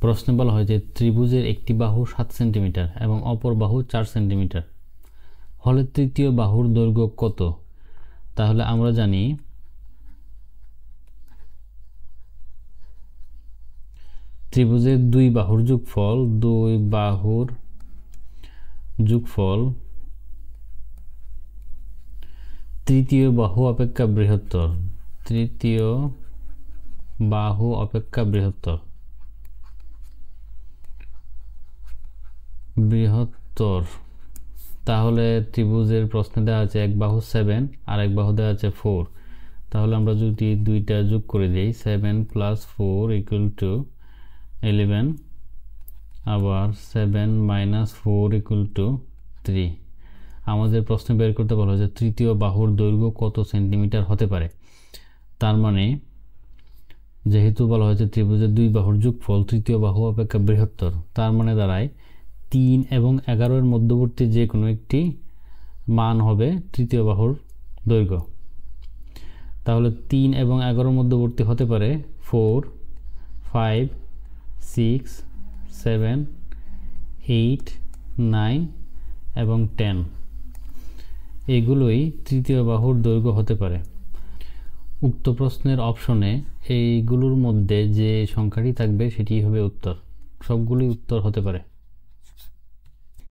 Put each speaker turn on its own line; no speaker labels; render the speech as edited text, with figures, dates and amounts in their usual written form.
প্রশ্নে বলা হয় যে ত্রিভুজের একটি বাহু 7 সেন্টিমিটার এবং অপর বাহু 4 সেন্টিমিটার হলে তৃতীয় বাহুর দৈর্ঘ্য কত? তাহলে আমরা জানি ত্রিভুজের দুই বাহুর যোগফল তৃতীয় বাহু অপেক্ষা বৃহত্তর। তাহলে ত্রিভুজের প্রশ্নে দেওয়া আছে এক বাহু 7 আর এক বাহু দেওয়া আছে 4। তাহলে আমরা যদি দুইটা যোগ করে দিই 7 + 4 = 11, আবার 7 - 4 = 3। আমাদের প্রশ্নে বের করতে বলা হয়েছে তৃতীয় বাহুর দৈর্ঘ্য কত সেন্টিমিটার হতে পারে। তার মানে যেহেতু বলা হয়েছে ত্রিভুজের দুই বাহুর যোগফল তৃতীয় বাহু অপেক্ষা বৃহত্তর, তার মানে দাঁড়ায় 3 এবং 11 এর মধ্যবর্তী যে কোনো একটি মান হবে তৃতীয় বাহুর দৈর্ঘ্য। তাহলে 3 এবং 11 এর মধ্যবর্তী হতে পারে 4, 5, 6, 7, 8, 9 এবং 10। এগুলোই তৃতীয় বাহুর দৈর্ঘ্য হতে পারে। উক্ত প্রশ্নের অপশনে এইগুলোর মধ্যে যে সংখ্যাটি থাকবে সেটি হবে উত্তর। সবগুলোই উত্তর হতে পারে।